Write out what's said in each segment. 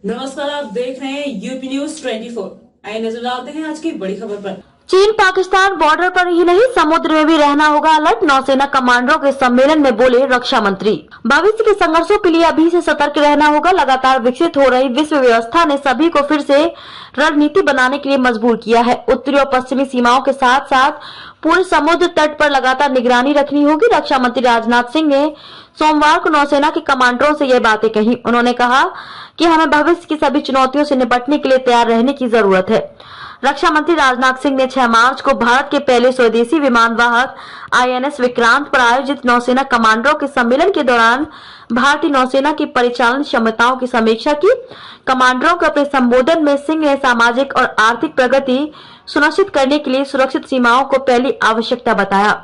नमस्कार, आप देख रहे हैं यूपी न्यूज 24। आइए नजर डालते हैं आज की बड़ी खबर पर। चीन पाकिस्तान बॉर्डर पर ही नहीं समुद्र में भी रहना होगा अलर्ट। नौसेना कमांडरों के सम्मेलन में बोले रक्षा मंत्री। भविष्य के संघर्षों के लिए अभी से सतर्क रहना होगा। लगातार विकसित हो रही विश्व व्यवस्था ने सभी को फिर से रणनीति बनाने के लिए मजबूर किया है। उत्तरी और पश्चिमी सीमाओं के साथ साथ पूरे समुद्र तट पर लगातार निगरानी रखनी होगी। रक्षा मंत्री राजनाथ सिंह ने सोमवार को नौसेना के कमांडरों से ये बातें कही। उन्होंने कहा कि हमें भविष्य की सभी चुनौतियों से निपटने के लिए तैयार रहने की जरूरत है। रक्षा मंत्री राजनाथ सिंह ने 6 मार्च को भारत के पहले स्वदेशी विमान वाहक INS विक्रांत पर आयोजित नौसेना कमांडरों के सम्मेलन के दौरान भारतीय नौसेना की परिचालन क्षमताओं की समीक्षा की। कमांडरों के अपने संबोधन में सिंह ने सामाजिक और आर्थिक प्रगति सुनिश्चित करने के लिए सुरक्षित सीमाओं को पहली आवश्यकता बताया।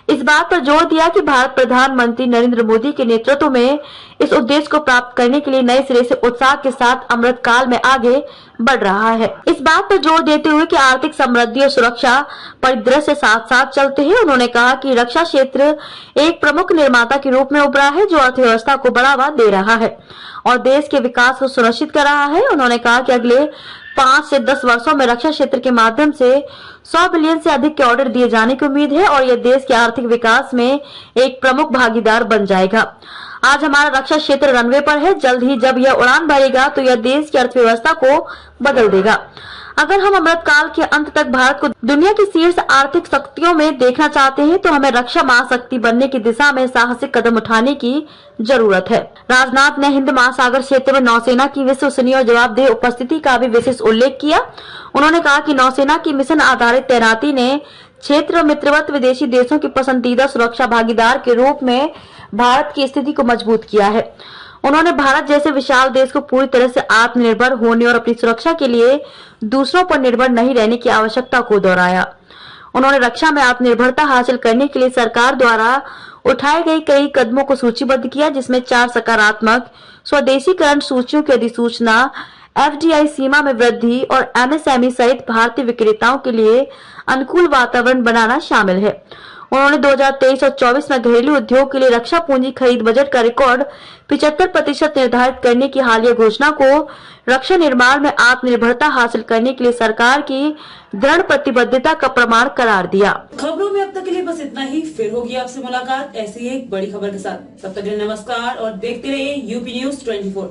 इस बात पर जोर दिया कि भारत प्रधानमंत्री नरेंद्र मोदी के नेतृत्व में इस उद्देश्य को प्राप्त करने के लिए नए सिरे से उत्साह के साथ अमृत काल में आगे बढ़ रहा है। इस बात पर जोर देते हुए कि आर्थिक समृद्धि और सुरक्षा परिदृश्य साथ साथ चलते हैं, उन्होंने कहा कि रक्षा क्षेत्र एक प्रमुख निर्माता के रूप में उभरा है जो अर्थव्यवस्था को बढ़ावा दे रहा है और देश के विकास को सुनिश्चित कर रहा है। उन्होंने कहा कि अगले 5 से 10 वर्षों में रक्षा क्षेत्र के माध्यम से 100 बिलियन से अधिक के ऑर्डर दिए जाने की उम्मीद है और यह देश के आर्थिक विकास में एक प्रमुख भागीदार बन जाएगा। आज हमारा रक्षा क्षेत्र रनवे पर है। जल्द ही जब यह उड़ान भरेगा तो यह देश की अर्थव्यवस्था को बदल देगा। अगर हम अमृतकाल के अंत तक भारत को दुनिया की शीर्ष आर्थिक शक्तियों में देखना चाहते हैं तो हमें रक्षा महाशक्ति बनने की दिशा में साहसिक कदम उठाने की जरूरत है। राजनाथ ने हिंद महासागर क्षेत्र में नौसेना की विश्वसनीय और जवाबदेह उपस्थिति का भी विशेष उल्लेख किया। उन्होंने कहा कि नौसेना की मिशन आधारित तैनाती ने क्षेत्र मित्रवत विदेशी देशों की पसंदीदा सुरक्षा भागीदार के रूप में भारत की स्थिति को मजबूत किया है। उन्होंने भारत जैसे विशाल देश को पूरी तरह से आत्मनिर्भर होने और अपनी सुरक्षा के लिए दूसरों पर निर्भर नहीं रहने की आवश्यकता को दोहराया। उन्होंने रक्षा में आत्मनिर्भरता हासिल करने के लिए सरकार द्वारा उठाए गए कई कदमों को सूचीबद्ध किया, जिसमें 4 सकारात्मक स्वदेशीकरण सूचियों की अधिसूचना, FDI सीमा में वृद्धि और MSME सहित भारतीय विक्रेताओं के लिए अनुकूल वातावरण बनाना शामिल है। उन्होंने 2023 और 24 में घरेलू उद्योग के लिए रक्षा पूंजी खरीद बजट का रिकॉर्ड 75% निर्धारित करने की हालिया घोषणा को रक्षा निर्माण में आत्मनिर्भरता हासिल करने के लिए सरकार की दृढ़ प्रतिबद्धता का प्रमाण करार दिया। खबरों में अब तक के लिए बस इतना ही। फिर होगी आपसे मुलाकात ऐसी एक बड़ी खबर के साथ। तब तक के लिए नमस्कार और देखते रहिए यूपी न्यूज 24।